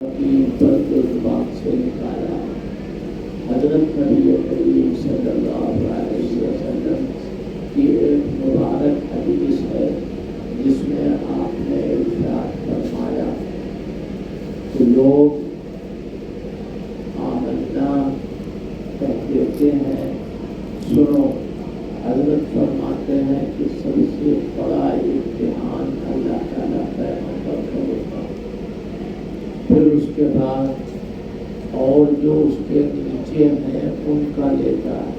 پر جو زبان سے نکالا حضرت نبی کریم صلی اللہ علیہ وسلم کی ایک مبارک حدیث ہے جس میں آپ نے ارشاد فرمایا کہ لوگ آمنا کہتے ہیں، سنو حضرت فرماتے ہیں کہ سب سے بڑا امتحان اللہ تعالیٰ پیغمبر کا ہوتا ہے، پھر اس کے بعد اور جو اس کے نیچے ہیں ان کا لیتا ہے،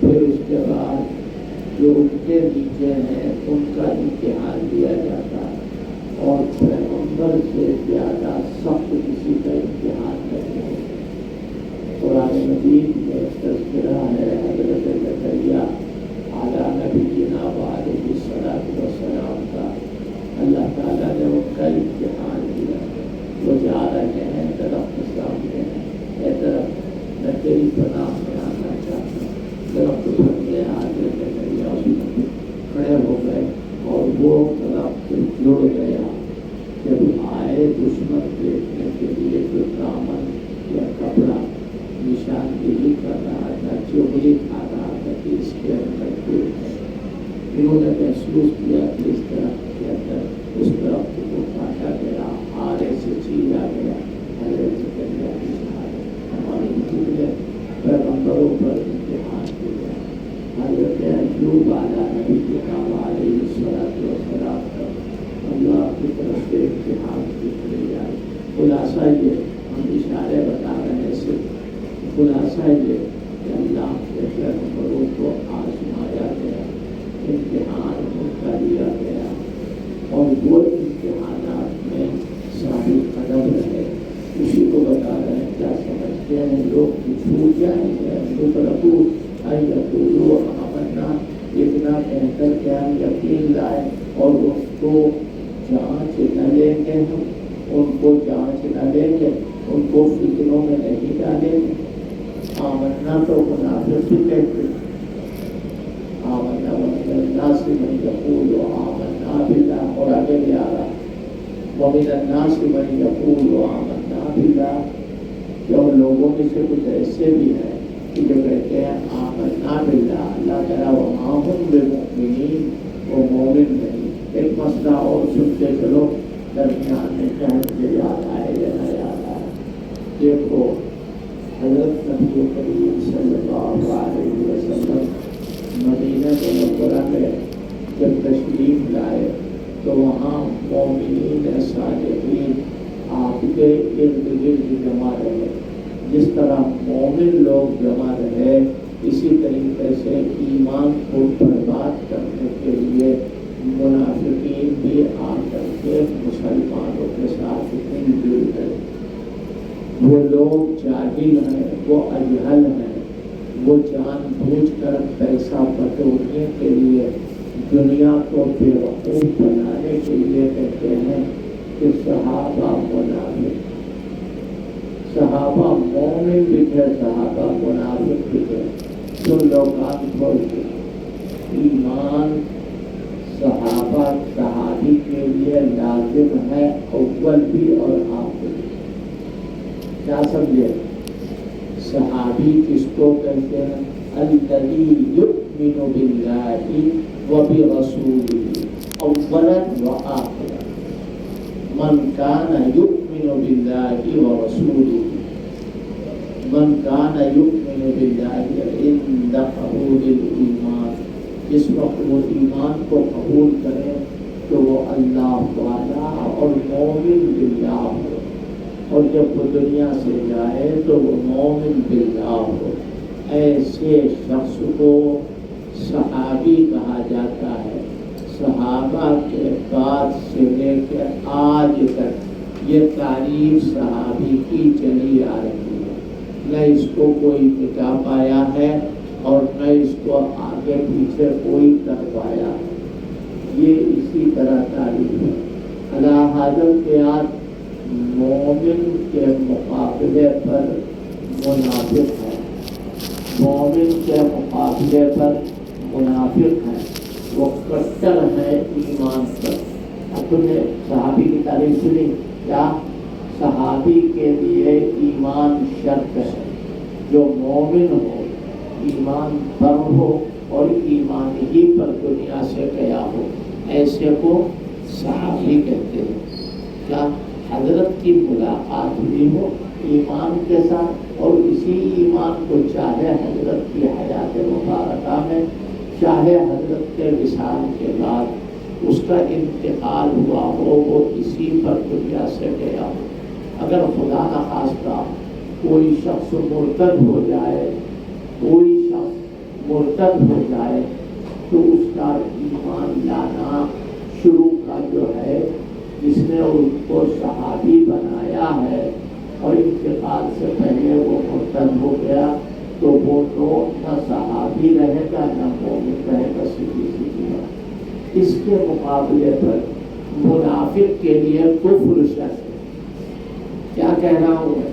پھر اس کے بعد جو ان کے نیچے ہیں ان کا امتحان لیا جاتا ہے، اور پیغمبر سے زیادہ سخت کسی کا امتحان نہیں ہے۔ قرآن مجید میں تذکرہ ہے حضرت زکریا اعلیٰ نبینا علیہ الصلوۃ والسلام کا، اللہ تعالیٰ نے ان کا امتحان لیا۔ وہ جا رہے ہیں، درخت سامنے ہے، اے درخت میں تیری پناہ میں آنا چاہتا ہوں۔ درخت بن گیا، آگے زکریا اس میں کھڑے ہو گئے اور وہ درخت جڑ گیا۔ جب آئے دشمن دیکھنے کے لیے جو دامن یا کپڑا نشاندہی کر رہا تھا، چغلی کھا رہا تھا کہ اس کے اندر کوئی ہے، انہوں نے محسوس کیا کہ اس درخت کے اندر اس درخت کو کاٹا گیا، آرے سے چیرا گیا۔ حضرت زکریا کی شہادت ہمارے نے پیغمبروں پر امتحان کیا۔ حضرت ایوب اعلیٰ نبینا علیہ الصلوۃ والسلام پر اللہ کی طرف سے امتحان کی آئی۔ خلاصہ یہ، ہم اشارے بتا رہے ہیں، صرف خلاصہ یہ کہ اللہ کے پیغمبروں کو آزمایا گیا، امتحان ان کا لیا گیا، اور وہ امتحانات میں ثابت قدم رہے۔ اسی کو بتا رہے ہیں، کیا سمجھتے ہیں لوگ چھوٹ جائیں گے؟ آمنا، اتنا کہہ کر کے ہم یقین لائے اور اس کو جانچ نہ لیں گے، ہم ان کو جانچ نہ لیں گے، ان کو فکروں میں نہیں ڈالیں گے۔ آمنا تو منافق بھی کہتے ہیں، آمنا ومن الناس من یقول آمنا باللہ، اور آگے بھی آ رہا ومن الناس من یقول آمنا باللہ، کہ اور لوگوں میں سے کچھ ایسے بھی ہیں کہ جو کہتے ہیں آمنا باللہ، اللہ تعالیٰ وما ہم بمؤمنین، وہ مومن نہیں۔ ایک مسئلہ اور سنتے چلو، درمیان میں کیا مجھے یاد آئے یا نہ یاد آئے۔ دیکھو حضرت نبی کریم صلی اللہ علیہ وسلم مدینہ منورہ میں جب تشریف لائے تو وہاں مومنین صالحین آپ کے ارد گرد جمع رہے۔ جس طرح مومن لوگ جمع رہے، اسی طریقے سے ایمان کو برباد کرنے کے لیے منافقین بھی آ کر کے مسلمانوں کے ساتھ مل جل گئے۔ وہ لوگ جاہل ہیں، وہ اجہل ہیں، وہ جان بوجھ کر پیسہ بٹورنے کے لیے، دنیا کو بیوقوف بنانے کے لیے کہتے ہیں کہ صحابہ منافق، صحابہ مومن بھی تھے، صحابہ منافق بھی تھے۔ سن لو کان کھول کے، ایمان صحابہ صحابی کے لیے لازم ہے، اول بھی اور آخر بھی۔ کیا سمجھے؟ صحابی کس کو کہتے ہیں؟ الذی یؤمن باللہ وبرسولہ اولا وآخرا، من کان یؤمن باللہ ورسولہ، من کان یؤمن باللہ عند قبول الایمان، جس وقت وہ ایمان کو قبول کرے تو وہ اللہ والا اور مومن باللہ ہو، اور جب وہ دنیا سے جائے تو وہ مومن باللہ ہو۔ ایسے شخص کو صحابی کہا جاتا ہے۔ صحابہ کے بعد سے لے کے آج تک یہ تعریف صحابی کی چلی آ رہی ہے، نہ اس کو کوئی مٹا پایا ہے اور نہ اس کو آگے پیچھے کوئی کر پایا ہے۔ یہ اسی طرح تعریف ہے۔ علی حاضر کے آج مومن کے مقابلے پر منافق ہے، مومن کے مقابلے پر منافق ہے، وہ کٹر ہے ایمان پر۔ اب تم نے صحابی کی تعریف سنی، کیا صحابی کے لیے ایمان شرط ہے. جو مومن ہو، ایمان پر ہو اور ایمان ہی پر دنیا سے گیا ہو، ایسے کو صحابی کہتے ہیں. کیا حضرت کی ملاقات ہوئی ہو ایمان کے ساتھ، اور اسی ایمان کو چاہے حضرت کی حیات مبارکہ میں، چاہے حضرت کے وصال کے بعد اس کا انتقال ہوا ہو، وہ اسی پر دنیا سے گیا ہو. اگر خدا نخواستہ کوئی شخص مرتد ہو جائے، تو اس کا ایمان لانا شروع کا جو ہے، جس نے اس کو صحابی بنایا ہے اور انتقال سے پہلے وہ مرتد ہو گیا، تو وہ نہ صحابی رہے گا نہ مومن رہے گا. سیدھی بات. اس کے مقابلے پر منافق کے لیے کفر شرط ہے. کیا کہہ رہا ہوں میں؟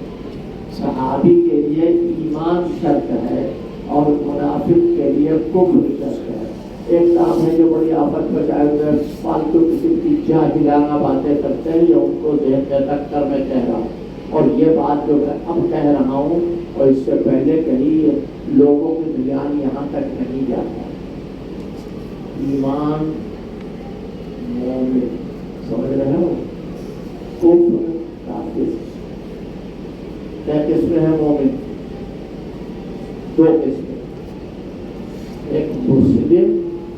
صحابی کے لیے ایمان شرط ہے اور منافق کے لیے کفر شرط ہے. ایک کام ہے جو بڑی آفت بچائے ہوئے فالتو کسی کی جاہلانہ باتیں کرتے ہیں، یا ان کو ذہن میں رکھ کر میں کہہ رہا ہوں. اور یہ بات جو میں اب کہہ رہا ہوں اور اس سے پہلے کہیں لوگوں کی دھیان یہاں تک نہیں جاتا. ایمان مومن سمجھ رہے ہو؟ کفر کافر. کیا قسم ہے مومن؟ دو قسم، ایک مسلم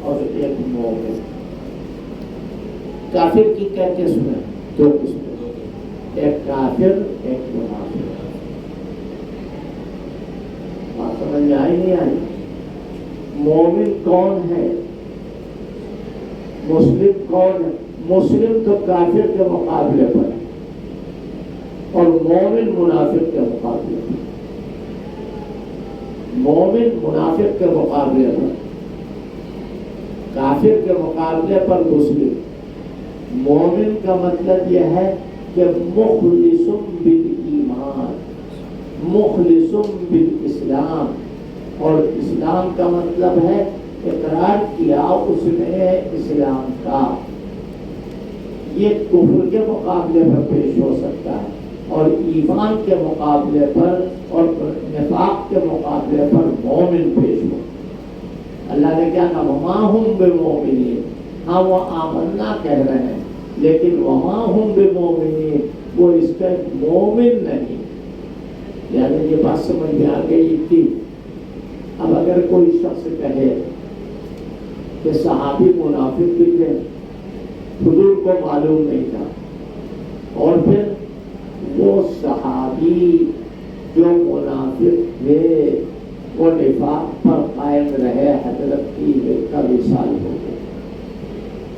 اور ایک مومن. کافر کی کیا قسم ہے؟ دو قسم، ایک کافر ایک منافق. بات سمجھ میں آئی نہیں آئی؟ مومن کون ہے؟ مسلم کون ہے؟ مسلم تو کافر کے مقابلے پر اور مومن منافق کے مقابلے پر. مومن منافق کے مقابلے پر، کافر کے مقابلے پر مسلم. مومن کا مطلب یہ ہے کہ مخلص بالایمان، مخلص بالاسلام. اور اسلام کا مطلب ہے اقرار کیا اس نے اسلام کا. یہ کفر کے مقابلے پر پیش ہو سکتا ہے، اور ایمان کے مقابلے پر اور نفاق کے مقابلے پر مومن پیش ہو. اللہ نے کیا کہا؟ وما ہم بمومنین. ہاں وہ آمنا کہہ رہے ہیں، لیکن وما ہم بمومنین، وہ اس کا مومن نہیں. یعنی یہ بات سمجھ میں آ گئی تھی. اب اگر کوئی شخص کہے کہ صحابی منافق بھی تھے، حضور کو معلوم نہیں تھا، اور پھر وہ صحابی جو منافق تھے وہ نفاق پر قائم رہے، حضرت کی کا وصال ہو گیا.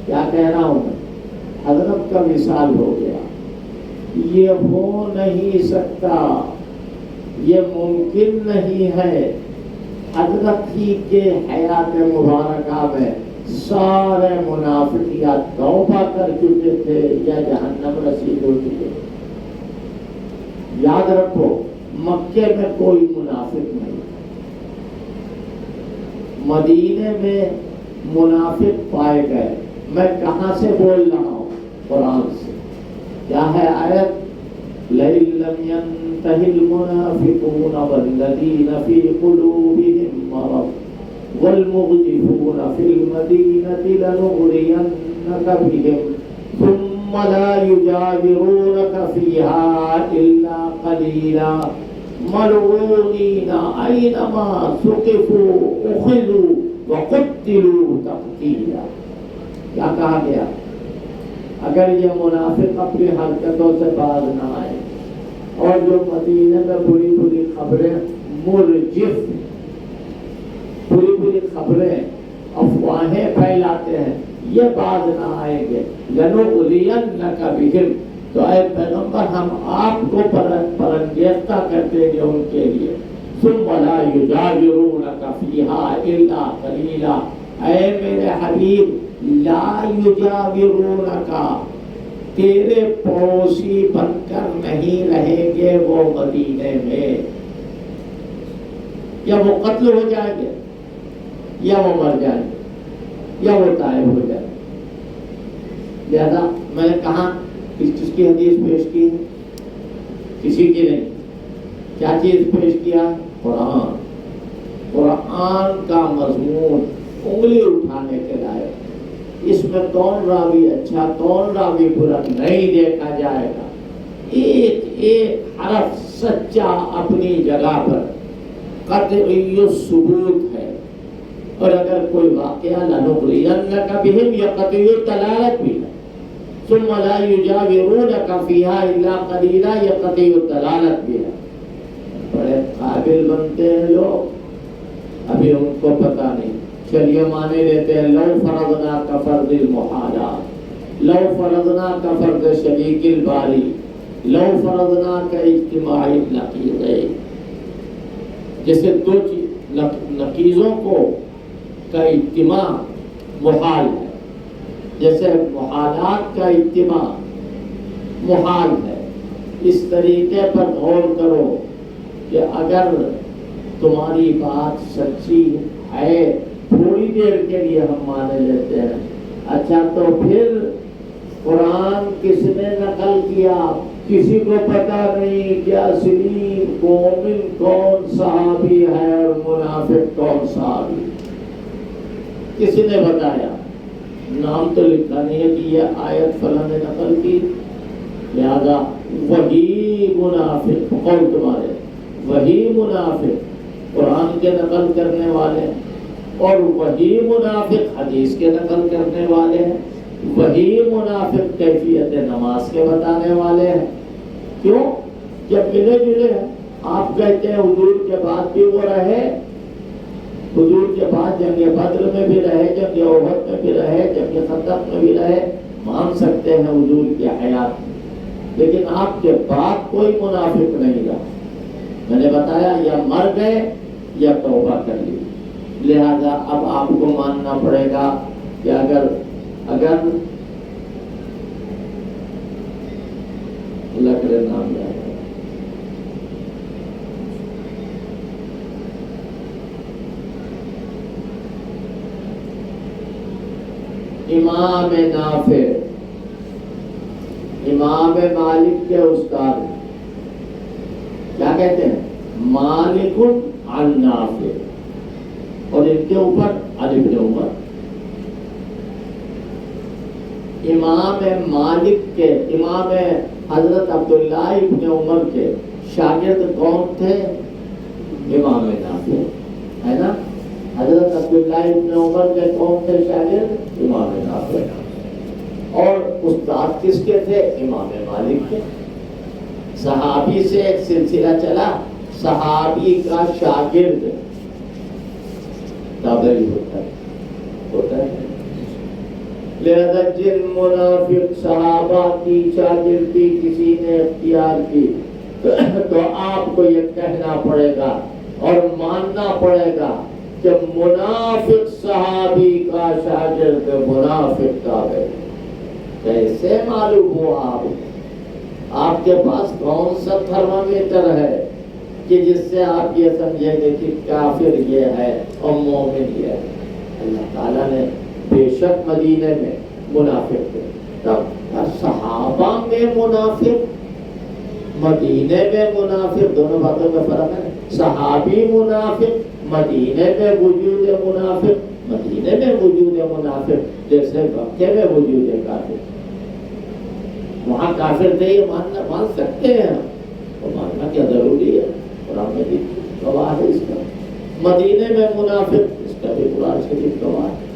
کیا کہہ رہا ہوں میں؟ حضرت کا وصال ہو گیا. یہ ہو نہیں سکتا، یہ ممکن نہیں ہے. حضرت ہی کے حیات مبارکہ میں سارے منافق یا توبہ کر چکے تھے یا جہنم رسید ہو چکے تھے. یاد رکھو، مکے میں کوئی منافق نہیں، مدینے میں منافق پائے گئے. میں کہاں سے بول رہا ہوں؟ قرآن سے. کیا ہے آیت؟ لَئِن لَّمْ يَنْتَهِ الْمُنَافِقُونَ وَالَّذِينَ فِي قُلُوبِهِم مَّرَضٌ وَالْمُرْجِفُونَ فِي الْمَدِينَةِ لَنُغْرِيَنَّكَ بِهِمْ ثُمَّ لَا يُجَاوِرُونَكَ فِيهَا إِلَّا قَلِيلًا مَلْعُونِينَ أَيْنَمَا ثُقِفُوا أُخِذُوا وَقُتِّلُوا تَقْتِيلًا. کیا کہا گیا؟ اگر یہ منافق اپنی حرکتوں سے باز نہ آئے اور جو مدینے میں بری بری خبریں مرجف، بری بری خبریں افواہیں پھیلاتے ہیں، یہ باز نہ آئیں گے، لَنُغْرِيَنَّكَ بِهِمْ، تو اے پیغمبر ہم آپ کو پرانگیختہ کر دیں گے ان کے لیے. ثُمَّ لَا يُجَاوِرُونَكَ فِيهَا إِلَّا قَلِيلًا. اے میرے حبیب، لا یجاورونک، تیرے پڑوسی بن کر نہیں رہیں گے وہ مدینے میں. یا وہ قتل ہو جائیں گے، یا وہ مر جائیں گے، یا وہ طائب ہو جائیں گے. لہذا میں نے کہا اس کی حدیث پیش کی ہے کسی کی نہیں. کیا چیز پیش کیا؟ قرآن. قرآن کا مضمون انگلی اٹھانے کے لائق. اس میں کون راوی اچھا کون راوی برا نہیں دیکھا جائے گا. ایک ایک حرف سچا اپنی جگہ پر قطعی ثبوت ہے. اور اگر کوئی واقعہ لنغرینک بہم یا قطعی دلالت بھی ہے. ثم لا یجاورونک فیہا الا قلیلا یا قطعی دلالت بھی ہے. بڑے قابل بنتے ہیں لوگ، ابھی ان کو پتہ نہیں. چلیے مانے لیتے ہیں لو فرضنا کا فرض المحالات، لو فرضنا کا فرض شریک الباری، لو فرضنا کا اجتماع النقیضین. جیسے دو نقیضوں کو کا اجتماع محال ہے، جیسے محالات کا اجتماع محال ہے. اس طریقے پر غور کرو کہ اگر تمہاری بات سچی ہے تھوڑی دیر کے لیے ہم مانے لیتے ہیں. اچھا تو پھر قرآن کس نے نقل کیا؟ کسی کو پتا نہیں کہ اصلی مومن کون صحابی ہے اور منافق کون صحابی. کسی نے بتایا؟ نام تو لکھا نہیں ہے کہ یہ آیت فلاں نے نقل کی، لہذا وہی منافق قول تمہارے، وہی منافق قرآن کے نقل کرنے والے ہیں، اور وہی منافق حدیث کے نقل کرنے والے ہیں، وہی منافق کیفیت نماز کے بتانے والے ہیں. کیوں؟ جب ملے جلے ہیں. آپ کہتے ہیں حضور کے بعد بھی وہ رہے، حضور کے بعد جنگ بدر میں بھی رہے، جنگ احد میں بھی رہے، جنگ خندق میں بھی رہے، مان سکتے ہیں حضور کی حیات میں. لیکن آپ کے بعد کوئی منافق نہیں رہا. میں نے بتایا یا مر گئے یا توبہ کر لی. لہذا اب آپ کو ماننا پڑے گا کہ اگر اللہ کرے نام لے امام نافع، امام مالک کے استاد کیا کہتے ہیں؟ مالک عن نافع، اور ان کے اوپر علی بن عمر. امام مالک کے، امام حضرت عبداللہ ابن عمر کے شاگرد کون تھے؟ امام نافع ہے نا. حضرت عبداللہ ابن عمر کے کون تھے شاگرد؟ امام نافع. اور استاد کس کے تھے؟ امام مالک کے. صحابی سے ایک سلسلہ چلا، صحابی کا شاگرد تابعی ہوتا ہے. لہذا جن منافق صحابہ کی شاگردی کسی نے اختیار کی تو آپ کو یہ کہنا پڑے گا اور ماننا پڑے گا کہ منافق صحابی کا شاگرد منافق تابعی. کیسے معلوم ہوا؟ آپ کے پاس کون سا تھرمامیٹر ہے کہ جس سے آپ یہ سمجھیں گے کہ کافر یہ ہے اور مومن یہ ہے؟ اللہ تعالیٰ نے بے شک مدینے میں منافق تھے، تب صحابہ میں منافق، مدینے میں منافق، دونوں باتوں میں فرق ہے. صحابی منافق، مدینے میں وجود منافق، مدینے میں وجود منافق جیسے مکے میں وجود کافر. وہاں کافر تھے یہ مان سکتے ہیں، اور ماننا کیا ضروری ہے؟ قرآن میں بھی گواہ ہے اس کا. مدینے میں منافق، اس کا بھی قرآن شریف گواہ ہے.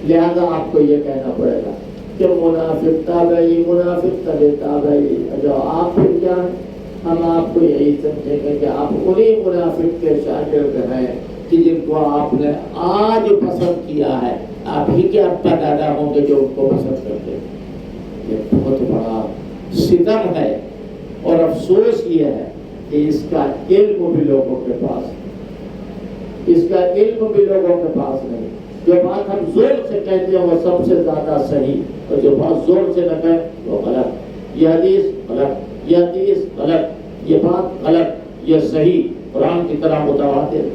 لہذا آپ کو یہ کہنا پڑے گا کہ منافق تابعی، منافق تبع تابعی. جو آپ پھر کیا ہیں؟ ہم آپ کو یہی سمجھیں گے کہ آپ انہی منافق کے شاگرد ہیں کہ جن کو آپ نے آج پسند کیا ہے. آپ ہی کے ابا دادا ہوں گے جو ان کو پسند کرتے ہیں. یہ بہت بڑا ستم ہے، اور افسوس یہ ہے کہ اس کا علم بھی لوگوں کے پاس، اس کا علم بھی لوگوں کے پاس نہیں. جو بات ہم زور سے کہتے ہیں وہ سب سے زیادہ صحیح، اور جو بات زور سے نہ کہیں وہ غلط. یہ حدیث غلط، یہ حدیث غلط، یہ بات غلط، یہ صحیح. قرآن کی طرح متواتر.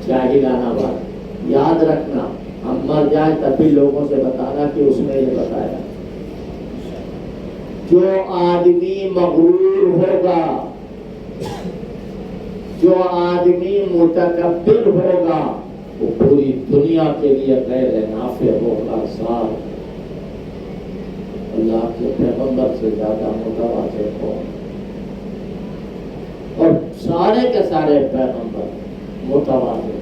جاہلانہ بات یاد رکھنا. ہم مر جائیں تب بھی لوگوں سے بتانا کہ اس نے یہ بتایا. جو آدمی مغرور ہوگا، جو آدمی متکبر ہوگا، وہ پوری دنیا کے لیے غیر نافع ہوگا۔ صاحب اللہ کے پیغمبر سے زیادہ متواضع ہو، اور سارے کے سارے پیغمبر متواضع۔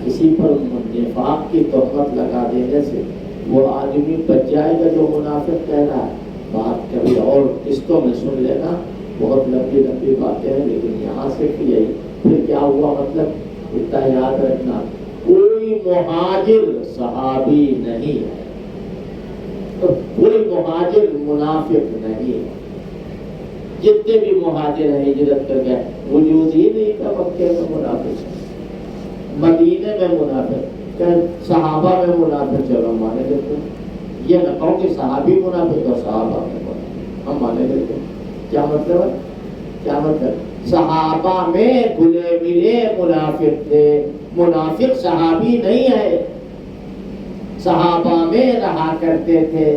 کسی پر نفاق کی تہمت لگا دینے سے وہ آدمی بچ جائے گا جو منافق کہہ رہا ہے۔ بات کبھی اور قسطوں میں سن لینا، بہت لمبی لمبی باتیں ہیں، لیکن یہاں سے یہی پھر کیا ہوا مطلب اتنا یاد رکھنا، کوئی مہاجر صحابی نہیں ہے، کوئی مہاجر منافق نہیں ہے۔ جتنے بھی مہاجر ہیں ہجرت کر گئے، وجود ہی نہیں تھا مکے میں منافق، مدینے میں منافق، صحابہ میں منافق، چلو مانے دیتے ہیں۔ یہ نہ کہو کہ صحابی منافق اور صحابہ میں منافق، ہم مانے دیتے ہیں۔ کیا مطلب ہے؟ کیا مطلب؟ صحابہ میں گلے ملے منافق تھے، منافق صحابی نہیں ہے، صحابہ میں رہا کرتے تھے۔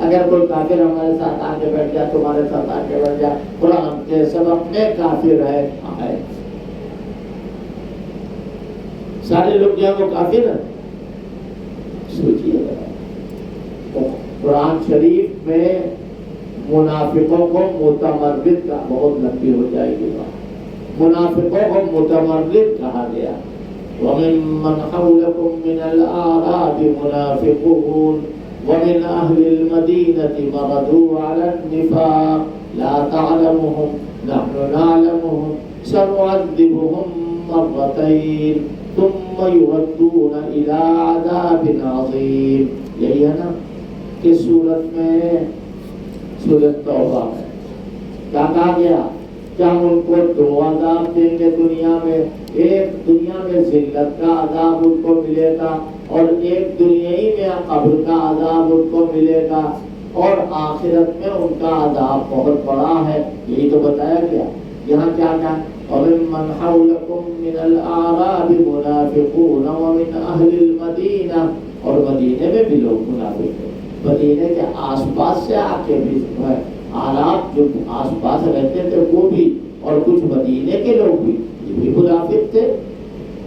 اگر کوئی کافر ہمارے ساتھ آگے بیٹھ جائے، تمہارے ساتھ آگے بیٹھ جائے، قرآن کے سبق میں کافر ہے، سارے لوگ جو ہے وہ کافر ہیں؟ سوچیے گا، قرآن شریف میں منافقوں کو متمرد کا، بہت لمبی ہو جائے گی بات، منافقوں کو متمرد کہا گیا۔ وَمِمَّنْ حَوْلَكُمْ مِنَ الْأَعْرَابِ مُنَافِقُونَ وَمِنْ أَهْلِ الْمَدِينَةِ مَرَدُوا عَلَى النِّفَاقِ لَا تَعْلَمُهُمْ نَحْنُ نَعْلَمُهُمْ سَنُعَذِّبُهُمْ مَرَّتَيْنِ ثُمَّ يُرَدُّونَ إِلَىٰ عَذَابٍ عَظِيمٍ۔ یہی ہے نا کہ سورت میں، سورت توبہ میں کیا کہا گیا؟ کیا ہم ان کو دو عذاب دیں گے دنیا میں؟ ایک دنیا میں ذلت کا عذاب ان کو ملے گا، اور ایک دنیا ہی میں قبر کا عذاب ان کو ملے گا، اور آخرت میں ان کا عذاب بہت بڑا ہے۔ یہی تو بتایا گیا۔ یہاں کیا کہا؟ وَمِمَّنْ حَوْلَكُمْ مِنَ الْأَعْرَابِ مُنَافِقُونَ وَمِنْ أَهْلِ الْمَدِينَةِ، اور مدینے میں بھی لوگ منافق ہیں، مدینے کے آس پاس سے آ کے بھی عرب جو آس پاس رہتے تھے وہ بھی، اور کچھ مدینے کے لوگ بھی، یہ بھی منافق تھے۔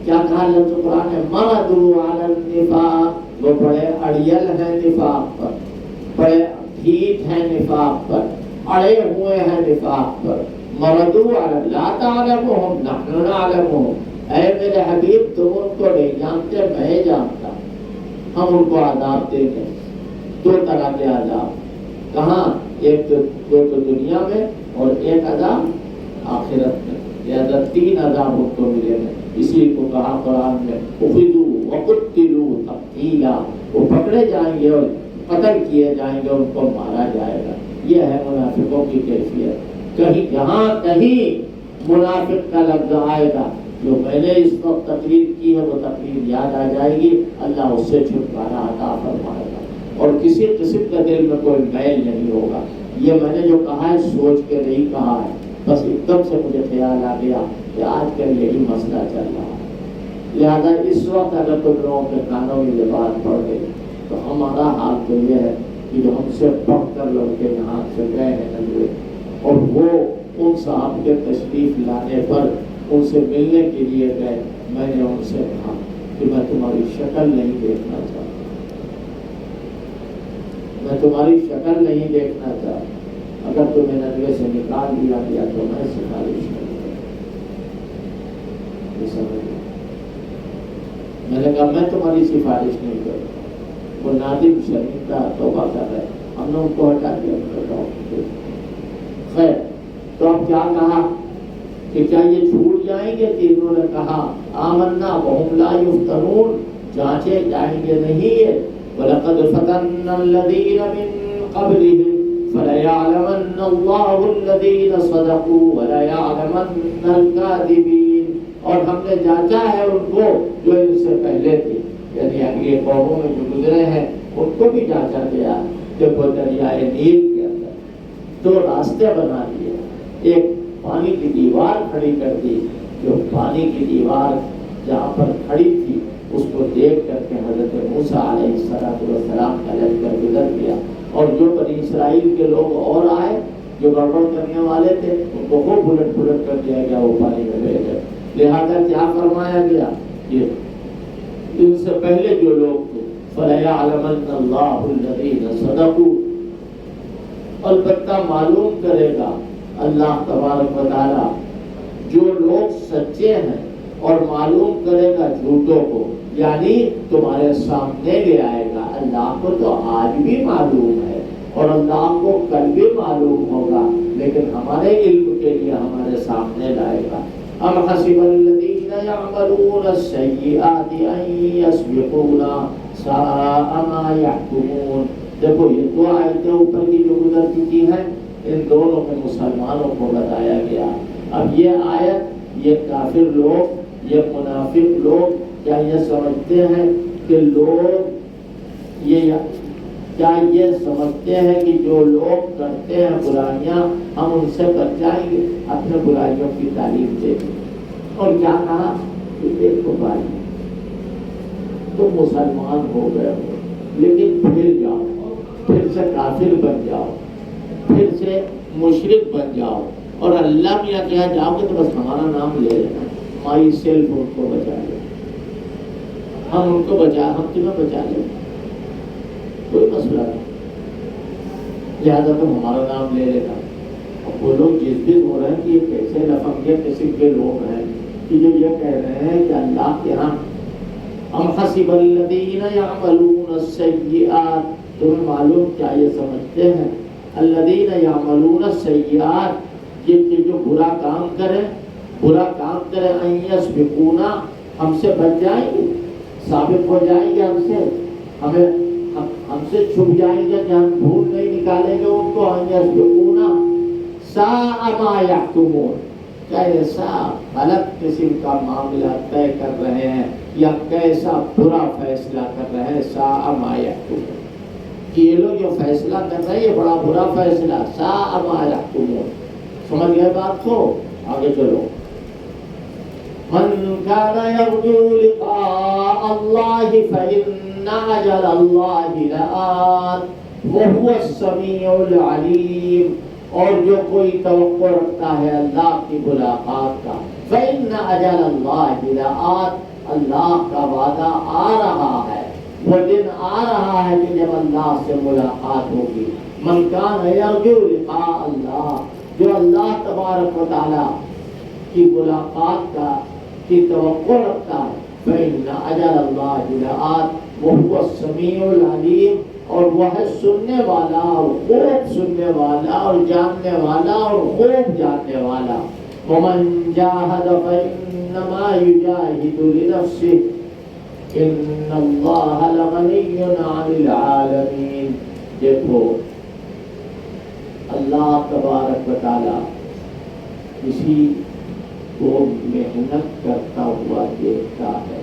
کیا کہا لفظ قرآن ہے؟ مَرَدُوا عَلَى النِّفَاقِ، وہ بڑے اڑیل ہیں نفاق پر، بڑے ڈھیٹ ہیں نفاق پر، اڑے ہوئے ہیں نفاق پر۔ مَرَدُوا عَلَى لَا تَعْلَمُهُمْ نَحْنُ نَعْلَمُهُمْ، اے میرے حبیب تم ان کو نہیں جانتے، میں جانتا، ہم ان کو عذاب دیں گے، دو طرح کے عذاب۔ کہاں؟ ایک تو دنیا میں، اور ایک عذاب آخرت میں۔ لہذا تین عذاب ان کو ملے گا۔ اسی کو کہا قرآن میں اخذوا وقتلوا تقتیلا، وہ پکڑے جائیں گے اور قتل کیے جائیں گے، ان کو مارا جائے گا۔ یہ ہے منافقوں کی کیفیت۔ کہیں جہاں کہیں منافق کا لفظ آئے گا، جو میں نے اس وقت تقریر کی ہے وہ تقریر یاد آ جائے گی، اللہ اس سے چھٹکارا عطا فرمائے گا، اور کسی قسم کا دل میں کوئی میل نہیں ہوگا۔ یہ میں نے جو کہا ہے سوچ کے نہیں کہا ہے، بس ایک دم سے مجھے خیال آ گیا کہ آج کل یہی مسئلہ چل رہا ہے۔ لہذا اس وقت اگر تم لوگوں کے کانوں میں یہ بات پڑ گئی تو ہمارا حال تو یہ ہے کہ جو ہم سے پڑھ کر لڑکے یہاں سے گئے ہیں نلوے، اور وہ ان صاحب کے تشریف لانے پر ان سے ملنے کے لیے گئے، میں نے ان سے کہا کہ میں تمہاری شکل نہیں دیکھنا چاہتا، میں تمہاری شکل نہیں دیکھنا چاہتا، اگر تمہیں ندوے سے نکال دیا گیا تو میں سفارش کروں۔ میں نے کہا میں تمہاری سفارش نہیں کروں۔ وہ نادم شرمندہ توبہ کر رہے، ہم نے ان کو ہٹا دیا۔ خیر، تو اب کیا کہا کہ کیا یہ چھوٹ جائیں گے؟ کہ انہوں نے کہا آمنا وہم لا یفتنون، جانچے جائیں گے نہیں ہے۔ وَلَقَدْ فَتَنَّا الَّذِينَ مِن قَبْلِهِمْ فَلَيَعْلَمَنَّ اللَّهُ الَّذِينَ صَدَقُوا وَلَيَعْلَمَنَّ الْكَاذِبِينَ، اور ہم نے جانچا ہے ان کو جو ان سے پہلے تھے، یعنی اگلی قوموں میں جو گزرے ہیں ان کو بھی جانچا گیا کہ وہ دریائے نیل کے اندر دو راستے بنا دیے، ایک پانی کی دیوار کھڑی کر دی، جو پانی کی دیوار جہاں پر کھڑی تھی اس کو دیکھ کر کے حضرت موسیٰ علیہ السلام کا لشکر گزر گیا، اور جو بنی اسرائیل کے لوگ اور آئے جو گڑبڑ کرنے والے تھے ان کو خوب بلٹ بلٹ کر دیا گیا، وہ پانی میں بہہ گئے۔ لہذا کیا فرمایا گیا، یہ ان سے پہلے جو لوگ تھے فَلَيَعْلَمَنَّ اللَّهُ الَّذِينَ صَدَقُوا، البتہ معلوم کرے گا اللہ تبارک و تعالیٰ جو لوگ سچے ہیں، اور معلوم کرے گا جھوٹوں کو، یعنی تمہارے سامنے لے آئے گا۔ اللہ کو تو آج بھی معلوم ہے اور اللہ کو کل بھی معلوم ہوگا، لیکن ہمارے علم کے لیے ہمارے سامنے لائے گا۔ ام حسب الذین یعملون السیئات ان یسبقونا ساء ما یحکمون۔ دیکھو یہ دو آیتیں اوپر کی جو گزر چکی ہیں، ان دونوں میں مسلمانوں کو بتایا گیا۔ اب یہ آیت یہ کافر لوگ، یہ منافق لوگ کیا یہ سمجھتے ہیں کہ لوگ یہ سمجھتے ہیں کہ جو لوگ کرتے ہیں برائیاں ہم ان سے بچ جائیں گے، اپنے برائیوں کی تعلیم دیں گے۔ اور کیا کہا کہ دیکھو بھائی تم مسلمان ہو گئے ہو، لیکن پھر جاؤ، پھر سے کافر بن جاؤ، پھر سے مشرک بن جاؤ، اور اللہ میاں کیا جاؤ گے تو بس ہمارا نام لے لینا، مائی سیلف ان کو بچا لے، ہم ان کو بچا، ہم تمہیں بچا لیں، کوئی مسئلہ نہیں، لہٰذا تم ہمارا نام لے لینا۔ اب وہ لوگ جس بھی ہو رہے ہیں کہ یہ کیسے لفظیہ قسم کے لوگ ہیں کہ جو یہ کہہ رہے ہیں کہ اللہ کے ہاں ام حسب الذین یعملون السیئات، تمہیں معلوم کیا یہ سمجھتے ہیں الذین یعملون السیئات، یہ کہ جو برا کام کریں ان یسبقونا، ہم سے بچ جائیں گے، ثابت ہو جائیں گے ہم سے چھپ جائیں گے کہ ہم ڈھونڈ نہیں نکالیں گے ان کو، ان یسبقونا ساء ما یحکمون، کیسا غلط قسم کا معاملہ طے کر رہے ہیں یا کیسا برا فیصلہ کر رہے ہیں، ساء ما یحکمون، کہ یہ لوگ جو فیصلہ کر رہے ہیں یہ بڑا برا فیصلہ، ساء ما یحکمون۔ سمجھ گئے بات کو؟ آگے چلو۔ من كان يرجو لقاء الله فإن أجل الله لآت وهو السميع العليم، اور جو کوئی توقع رکھتا ہے اللہ کی ملاقات کا، فإن أجل الله لآت، اللہ کا وعدہ آ رہا ہے، وہ دن آ رہا ہے کہ جب اللہ سے ملاقات ہوگی۔ من كان يرجو لقاء الله، جو اللہ تبارک و تعالی کی ملاقات کی توقع رکھتا ہے، فإن أجل الله لآت وهو السميع العليم، اور وہ ہے سننے والا اور خوب سننے والا اور جاننے والا اور خوب جاننے والا۔ ومن جاهد فإنما يجاهد لنفسه إن الله لغني عن العالمين۔ دیکھو اللہ تبارک و تعالی کسی کو محنت کرتا ہوا دیکھتا ہے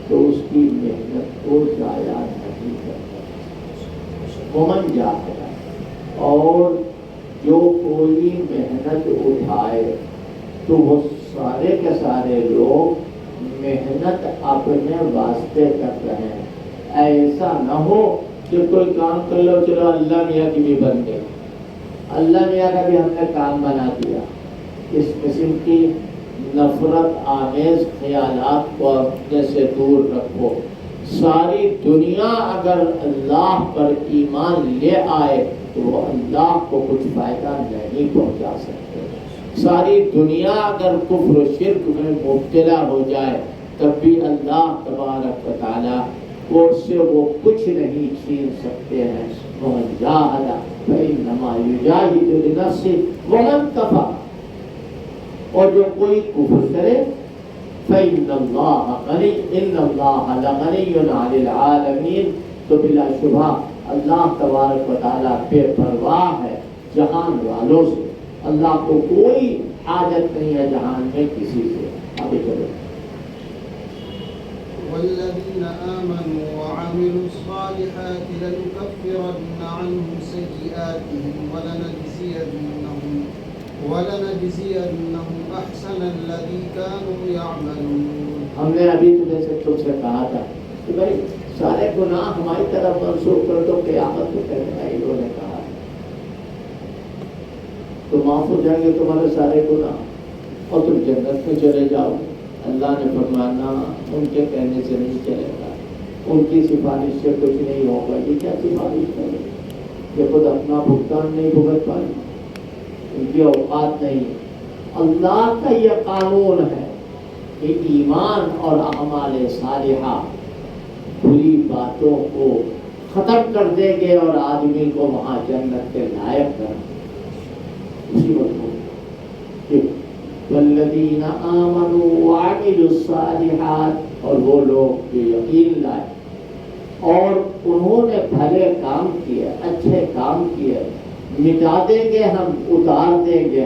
تو اس کی محنت کو ضائع نہیں کرتا۔ ومن جاہد، اور جو کوئی محنت اٹھائے، تو وہ سارے کے سارے لوگ محنت اپنے واسطے کر رہے ہیں۔ ایسا نہ ہو کہ کوئی کام کر لو چلو اللہ میاں کی بھی بن گئی، اللہ میاں کا بھی ہم نے کام بنا دیا۔ اس قسم کی نفرت آمیز خیالات کو اپنے سے دور رکھو۔ ساری دنیا اگر اللہ پر ایمان لے آئے تو وہ اللہ کو کچھ فائدہ نہیں پہنچا سکتے۔ ساری دنیا اگر کفر و شرک میں مبتلا ہو جائے تب بھی اللہ تبارک و تعالی کو سے وہ کچھ نہیں چھین سکتے ہیں۔ ومن جاہد فإنما یجاہد لنفسہ ومن کفر، اور جو کوئی کفر کرے فإن اللہ غنی، ان اللہ لغنی عن العالمین، تو بلا شبہ اللہ تبارک و تعالیٰ بے پرواہ ہے جہان والوں سے، اللہ کو کوئی حاجت نہیں ہے جہان میں کسی سے۔ آگے چلو۔ والذین آمنوا وعملوا الصالحات لنکفرن عنهم سیئاتهم ولنجزینهم احسن الذی كانوا یعملون۔ ہم نے ابھی تم سے کہا تھا کہ بھائی سارے گناہ ہماری طرف منسوخ کر دو، قیامت میں کہنا انہوں نے کہا تو معاف ہو جائیں گے تمہارے سارے گناہ اور تم جنت میں چلے جاؤ۔ اللہ نے فرمانا ان کے کہنے سے نہیں چلے گا، ان کی سفارش سے کچھ نہیں ہوگا۔ یہ کیا سفارش کرے؟ یہ خود اپنا بھگتان نہیں بھگت پائے، ان کی اوقات نہیں۔ اللہ کا یہ قانون ہے کہ ایمان اور اعمال صالحہ بری باتوں کو ختم کر دیں گے اور آدمی کو وہاں جنت کے لائق کر دیں۔ اسی وقت کہ والذین آمنوا وعملوا الصالحات، اور وہ لوگ جو یقین لائے اور انہوں نے بھلے کام کیے، اچھے کام کیے، مٹا دیں گے ہم، اتار دیں گے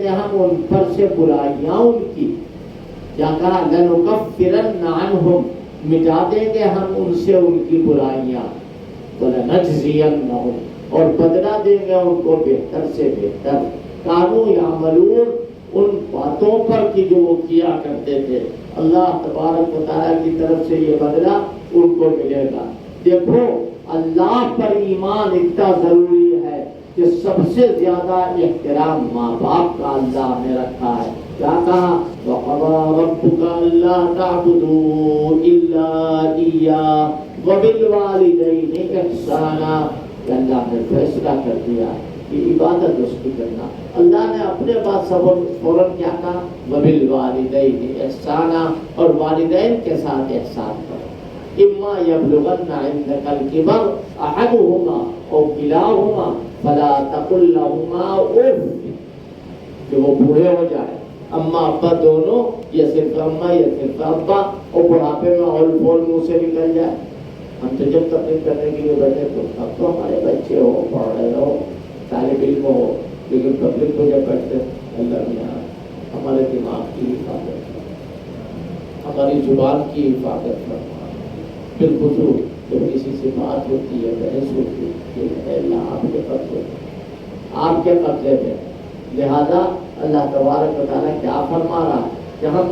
ہم ان پر سے برائیاں ان کی، یا کہا لنکفرن عنہم، مٹا دیں گے ہم ان سے ان کی برائیاں، ولنجزینہم، اور بدلہ دیں گے ان کو بہتر سے بہتر، کانوا یعملون، ان باتوں پر کی جو وہ کیا کرتے تھے، اللہ تبارک و تعالیٰ کی طرف سے یہ بدلہ ان کو ملے گا۔ دیکھو اللہ پر ایمان اتنا ضروری ہے کہ سب سے زیادہ احترام ماں باپ کا اللہ نے رکھا ہے۔ کیا کہا؟ وَقَضَىٰ رَبُّكَ أَلَّا تَعْبُدُوا إِلَّا إِيَّاهُ وَبِالْوَالِدَيْنِ إِحْسَانًا، کہ اللہ نے فیصلہ کر دیا کہ عبادت اس کی کرنا۔ اللہ نے اپنے بعد فوراً کیا کہا؟ وَبِالْوَالِدَيْنِ إِحْسَانًا، اور والدین کے ساتھ احسان کرو۔ إِمَّا يَبْلُغَنَّ عِندَكَ الْكِبَرَ أَحَدُهُمَا أَوْ كِلَاهُمَا فَلَا تَقُل لَّهُمَا أُفٍّ، کہ وہ بوڑھے ہو جائے، اماں ابا دونوں، یا صرف اماں یا صرف ابا، اور بڑھاپے میں اول فول منہ سے نکل جائے۔ ہم تو جب تقریر کرنے کے لیے بیٹھے تو اب تو ہمارے بچے ہو، پڑھ رہے ہو، طالب علم ہو، لیکن پبلک کو جب بیٹھتے اللہ میاں ہمارے دماغ کی حفاظت فرما، ہماری زبان کی حفاظت فرما، بالخصوص جب کسی سے بات ہوتی ہے، بحث ہوتی ہے، کہ اللہ آپ کے قبضے میں، آپ کے قبضے میں۔ لہذا اللہ تبارک و تعالیٰ کیا فرما رہا ہے کہ ہم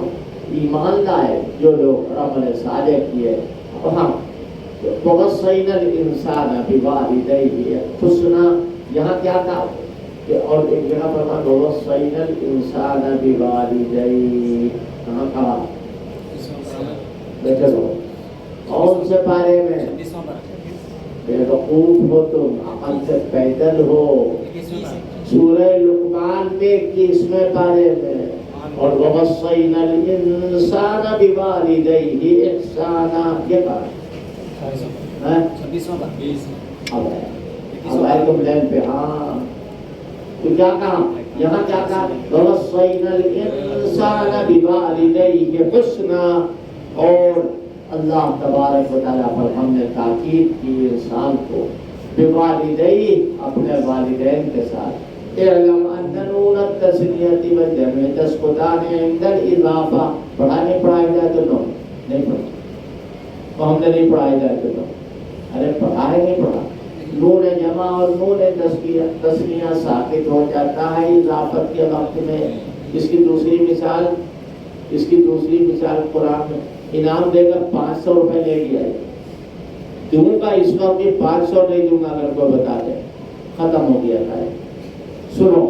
ایمان لائے جو لوگ عمل صالح کیے، ہاں وَوَصَّيْنَا الْإِنسَانَ بِوَالِدَيْهِ حُسْنًا، یہاں کیا کہا کہ اور ایک جگہ فرما وَوَصَّيْنَا الْإِنسَانَ بِوَالِدَيْهِ، کہاں کہا؟ بیٹھے رہو کون سے پارے میں؟ بے وقوف ہو تم، عقل سے پیدل ہو، سورہ لقمان میں 21ویں پارے میں، اور وَوَصَّيْنَا الْإِنسَانَ بِوَالِدَيْهِ إِحْسَانًا، یہ کہا اب آئے تم لین پہ۔ ہاں تو کیا کہا یہاں؟ کیا کہا؟ وَوَصَّيْنَا الْإِنسَانَ بِوَالِدَيْهِ حُسْنًا، اور اللہ تبارک و تعالیٰ پر ہم نے تاکید کی انسان کو، بِوَالِدَيْهِ، اپنے والدین کے ساتھ، اعلم ان نون التثنیۃ والجمع تسقطان عند الاضافہ، پڑھا نہیں پڑھا جائے تو نو نہیں پڑھا، تو ہم نے نہیں پڑھائی جائے تو نو، ارے پڑھا ہے نہیں پڑھا، نون جمع اور نون تثنیہ ساقط ہو جاتا ہے اضافت کے وقت میں۔ اس کی دوسری مثال قرآن میں انعام دے کر 500 روپے لے لیا ہے، دوں گا اس وقت بھی 500 نہیں دوں گا اگر کوئی بتا دے، ختم ہو گیا تھا۔ سنو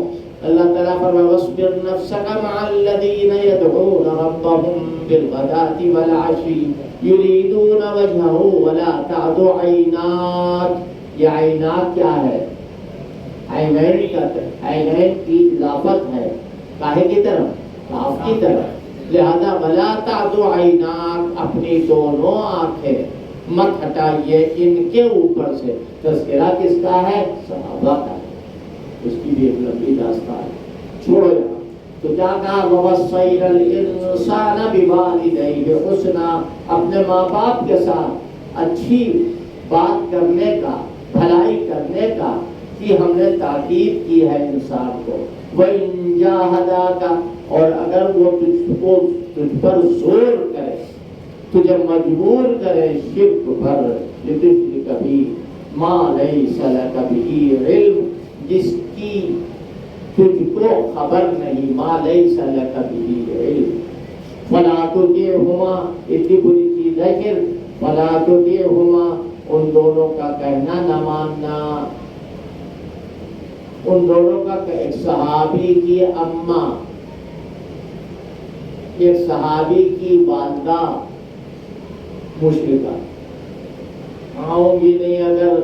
اللہ تعالیٰ فرمائے وَاصْبِرْ نَفْسَكَ مَعَ الَّذِينَ يَدْعُونَ رَبَّهُمْ بِالْغَدَاةِ وَالْعَشِيِّ يُرِيدُونَ وَجْهَهُ وَلَا تَعْدُ عَيْنَاكَ، یہ عینات کیا ہے؟ عینین کی اضافت ہے، کاہے کی طرف؟ کاف کی طرف، لہذا وَلَا تَعْدُ عَيْنَاكَ، اپنی دونوں آنکھیں مت ہٹائیے ان کے اوپر سے۔ تذکرہ کس کا ہے؟ صحابہ کا، اس کی بھی ایک لمبی داستان ہے، چھوڑو یہاں۔ تو کیا کہا؟ وَوَصَّيْنَا الْإِنسَانَ بِوَالِدَيْهِ حُسْنًا، اپنے ماں باپ کے ساتھ اچھی بات کرنے کا، بھلائی کرنے کا کہ ہم نے تاکید کی ہے انسان کو۔ وَإِن جَاهَدَاكَ، اور اگر وہ تجھ پر زور کرے، تجھے مجبور کرے شرک پر، لِتُشْرِكَ بِهِ مَا لَيْسَ لَكَ بِهِ عِلْمٌ، جس کی تجھ کو خبر نہیں، مَا لَيْسَ لَكَ بِهِ عِلْمٌ، فَلَا تُطِعْهُمَا، اتنی بری چیز ہے کہ فلا تطیعہما، ان دونوں کا کہنا نہ ماننا. ان دونوں کا ایک صحابی کی اماں، ایک صحابی کی والدہ مشرکہ، آؤں گی نہیں اگر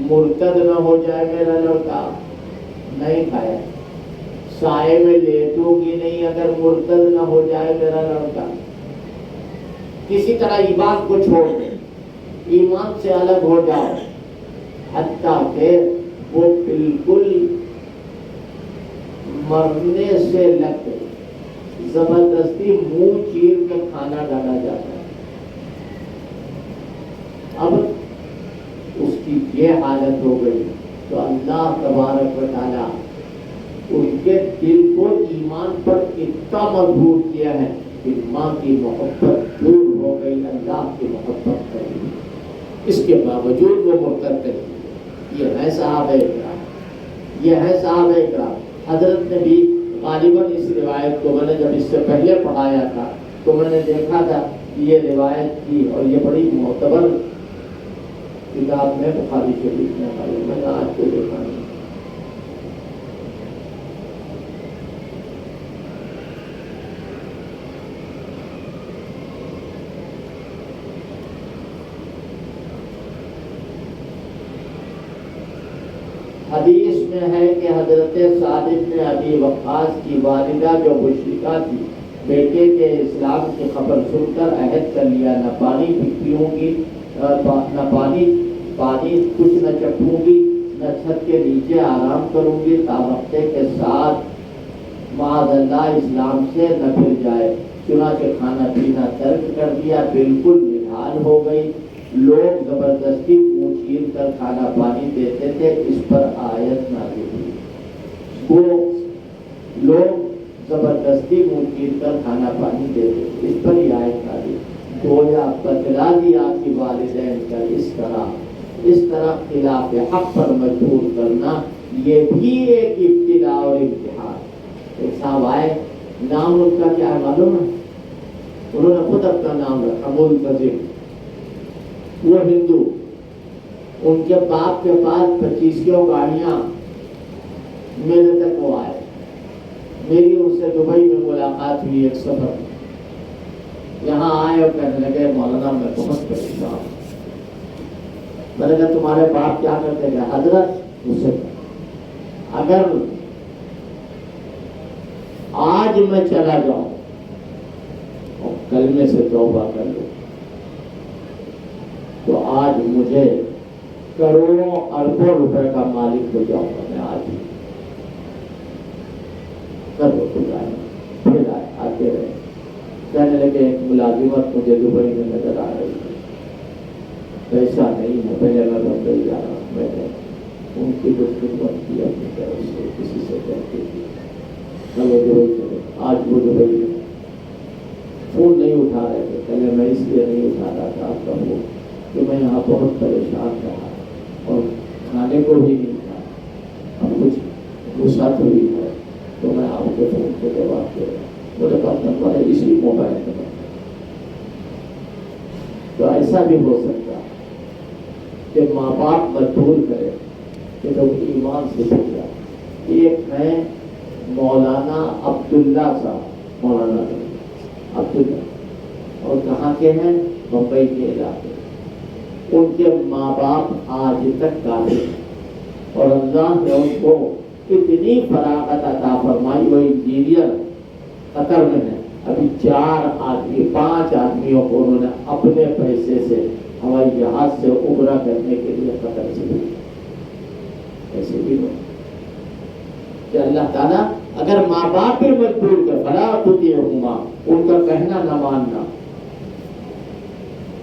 مرتد نہ ہو جائے میرا لڑکا، نہیں کھایا. سائے میں لیٹوں گی نہیں اگر مرتد نہ ہو جائے میرا لڑکا. کسی طرح ایمان کو چھوڑ دے، ایمان سے الگ ہو جاؤ. حتیٰ کہ وہ بالکل مرنے سے لگ گئے، زبردستی منہ چیر کے کھانا ڈالا جاتا ہے. اب اس کی یہ حالت ہو گئی تو اللہ تبارک و تعالیٰ ان کے دل کو ایمان پر اتنا مضبوط کیا ہے کہ ماں کی محبت دور ہو گئی، اللہ کی محبت کر گئی. اس کے باوجود وہ مرتد نہیں. یہ ہے صحابہ کرام، یہ ہے صحابہ کرام. حضرت نے بھی غالباً اس روایت کو، میں نے جب اس سے پہلے پڑھایا تھا تو میں نے دیکھا تھا کہ یہ روایت تھی اور یہ بڑی معتبر کتاب میں بخاری شریف میں ہے. میں نے آج کو دیکھا نہیں. حدیث میں ہے کہ حضرت سعد بن ابی وقاص کی والدہ جو مشرکہ تھی، بیٹے کے اسلام کی خبر سن کر عہد کر لیا، نہ پانی پیوں گی، نہ پانی کچھ نہ چکھوں گی، نہ چھت کے نیچے آرام کروں گی تا وقت کے ساتھ معاذ اللہ اسلام سے نہ پھر جائے. چنانچہ کھانا پینا ترک کر دیا، بالکل نڈھال ہو گئی. لوگ زبردستی منہ چیر کر کھانا پانی دیتے تھے. اس پر آیت نازل ہوئی. وہ لوگ زبردستی منہ چیر کر کھانا پانی دیتے تھے، اس پر ہی آیت نازل. گویا بتلا دیا کہ والدین کا اس طرح خلاف حق پر مجبور کرنا یہ بھی ایک ابتلا اور امتحان. ایک صاحب آئے، نام ان کا کیا ہے معلوم ہے؟ انہوں نے خود اپنا نام رکھا ملتزم. وہ ہندو، ان کے باپ کے پاس 25 گاڑیاں. میرے تک وہ آئے، میری ان سے دبئی میں ملاقات ہوئی ایک سفر. یہاں آئے اور کہنے لگے مولانا میں بہت پریشان ہوں. میں نے کہا تمہارے باپ کیا کرتے ہیں؟ حضرت مجھ سے اگر آج میں چلا جاؤں اور کلمے سے توبہ کر لوں تو آج مجھے کروڑوں اربوں روپے کا مالک ہو جاؤں گا. میں آج ہی کر لو خدا. پھر آتے رہے. کہنے لگے ایک ملازمت مجھے دبئی میں نظر آ رہی ہے، پیسہ نہیں ہے، پہلے میں بمبئی جا رہا ہوں. میں نے ان کی کچھ خدمت کی اپنی طرف سے، کسی سے کہتے تھی چلو دبئی چلے. آج وہ دبئی میں فون نہیں اٹھا رہے تھے. پہلے میں اس لیے نہیں اٹھا رہا تھا آپ کا فون کہ میں یہاں بہت پریشان رہا اور کھانے کو بھی نہیں تھا. اب کچھ غصہ ہوئی ہے تو میں آپ کے فون کو جواب دے رہا ہوں. میرے پاس نمبر ہے اسی موبائل نمبر. تو ایسا بھی ہو سکتا کہ ماں باپ مجبور کرے کہ لوگ ایمان سے چھوٹ جائے. ایک ہے مولانا عبداللہ صاحب، مولانا عبداللہ، اور کہاں کے ہیں؟ بمبئی کے علاقے. ان کے ماں باپ آج تک کافر ہیں اور اللہ نے ان کو اتنی فراغت عطا فرمائی. وہ انجینئر قطر میں ہے. ابھی 5 آدمیوں کو انہوں نے اپنے پیسے سے ہوائی جہاز سے عمرہ کرنے کے لیے قطر سے بھی. ایسے بھی ہو کہ اللہ تعالیٰ اگر ماں باپ پر مجبور کر فلا تطیعہما، ان کا کہنا نہ ماننا.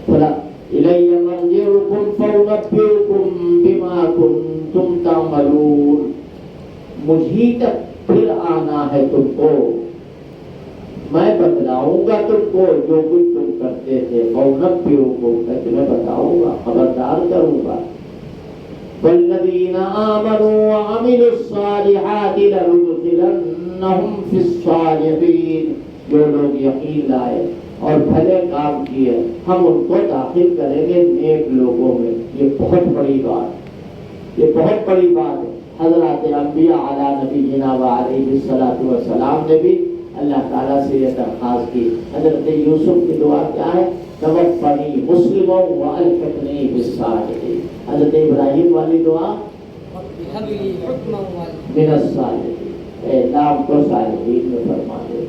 فلا الی مرجعکم فانبئکم بما کنتم تعملون، مجھی تک پھر آنا ہے تم کو، میں بتلاؤں گا تم کو جو کچھ تم کرتے تھے. فانبئکم، میں تمہیں بتاؤں گا، خبردار کروں گا. والذین آمنوا وعملوا الصالحات لندخلنہم فی الصالحین، جو لوگ یقین لائے اور بھلے کام کیے، ہم ان کو داخل کریں گے نیک لوگوں میں۔ یہ بہت بڑی بات، یہ بہت بڑی بات ہے۔ حضرات انبیاء علی نبینا و علیہ الصلوۃ والسلام نے بھی اللہ تعالیٰ سے یہ درخواست کی۔ حضرت یوسف کی دعا کیا ہے؟ توفنی مسلما والحقنی بالصالحین۔ حضرت ابراہیم والی دعا من الصالحین، اے اللہ ہم کو صالحین میں فرما دے۔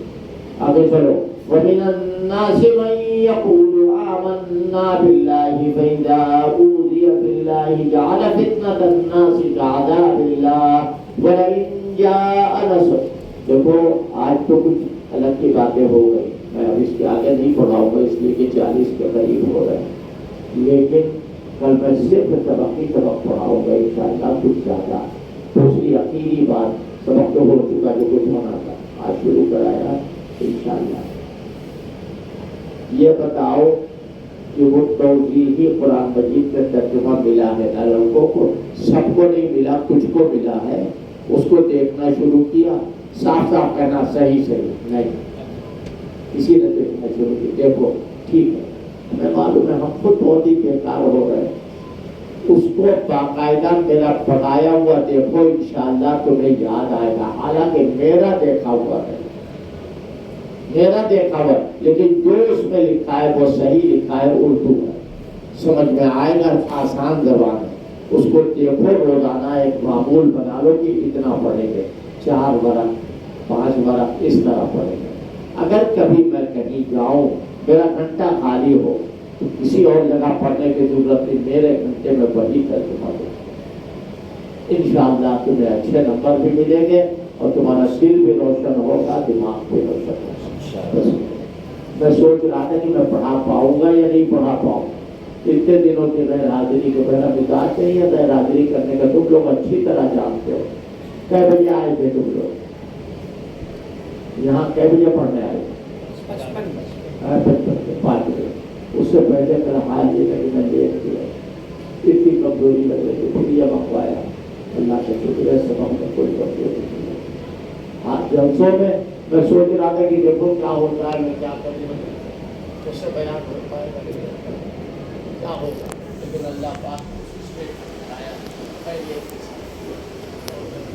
آگے چلو، وَمِنَ النَّاسِ مَن يَقُولُ آمَنَّا بِاللَّهِ فَإِذَا أُوذِيَ فِي اللَّهِ جَعَلَ فِتْنَةَ النَّاسِ كَعَذَابِ اللَّهِ وَلَئِن جَاءَ نَصْرٌ۔ دیکھو آج تو کچھ الگ کی باتیں ہو گئی، میں اب اس کے آگے نہیں پڑھاؤں گا اس لیے کہ 40 کے قریب ہو رہے ہیں، لیکن کل میں صرف سبق پڑھاؤں گا انشاءاللہ، کچھ زیادہ دوسری عقیدی بات۔ سبق تو ہو چکا جو کچھ ہونا تھا، آج شروع کرایا انشاءاللہ۔ یہ بتاؤ کہ وہ توضیحی قرآن مجید کا ترجمہ ملا ہے نہ لوگوں کو؟ سب کو نہیں ملا، کچھ کو ملا ہے، اس کو دیکھنا شروع کیا، صاف صاف کہنا صحیح صحیح نہیں، کسی نے دیکھنا شروع کیا، دیکھو ٹھیک ہے، ہمیں معلوم ہے ہم خود بہت ہی بیکار ہو رہے ہیں، اس کو باقاعدہ میرا بنایا ہوا دیکھو، انشاءاللہ تمہیں یاد آئے گا، حالانکہ میرا دیکھا ہوا ہے، میرا دیکھا ہوا، لیکن جو اس میں لکھا ہے وہ صحیح لکھا ہے، اردو ہے، سمجھ میں آئے گا، آسان زبان ہے، اس کو دیکھو، روزانہ ایک معمول بنا لو کہ اتنا پڑھیں گے، 4 ورق 5 ورق اس طرح پڑھیں گے۔ اگر کبھی میں کہیں جاؤں، میرا گھنٹہ خالی ہو تو کسی اور جگہ پڑھنے کی ضرورت نہیں، میرے گھنٹے میں وہی ترجمہ دو، انشاءاللہ تمہیں اچھے نمبر بھی ملیں گے اور تمہارا دل بھی روشن ہوگا، دماغ بھی روشن ہوگا۔ میں سوچ رہا تھا کہ میں پڑھا پاؤں گا یا نہیں پڑھا پاؤں، اتنے دنوں کی غیر حاضری کو میرا مزاج نہیں ہے غیر حاضری کرنے کا، تم لوگ اچھی طرح جانتے ہو۔ کئے بجے آئے تھے تم لوگ یہاں؟ کئے بجے پڑھنے آئے تھے؟ 5 بجے۔ اس سے پہلے میرا حال یہ ہے کہ میں دیکھ دیا، اتنی کمزوری لگ رہی تھی، پھر یہ منگوایا، اللہ کے شکر ہے سبب میں کوئی کمزوری نہیں ہے۔ ہاں جلسوں میں میں سوچ رہا تھا کہ دیکھو کیا ہوتا ہے، میں کیا کروں، اس سے بیان ہو پائے گا کیا ہوگا، لیکن اللہ پاک اس پہ آیا پہلے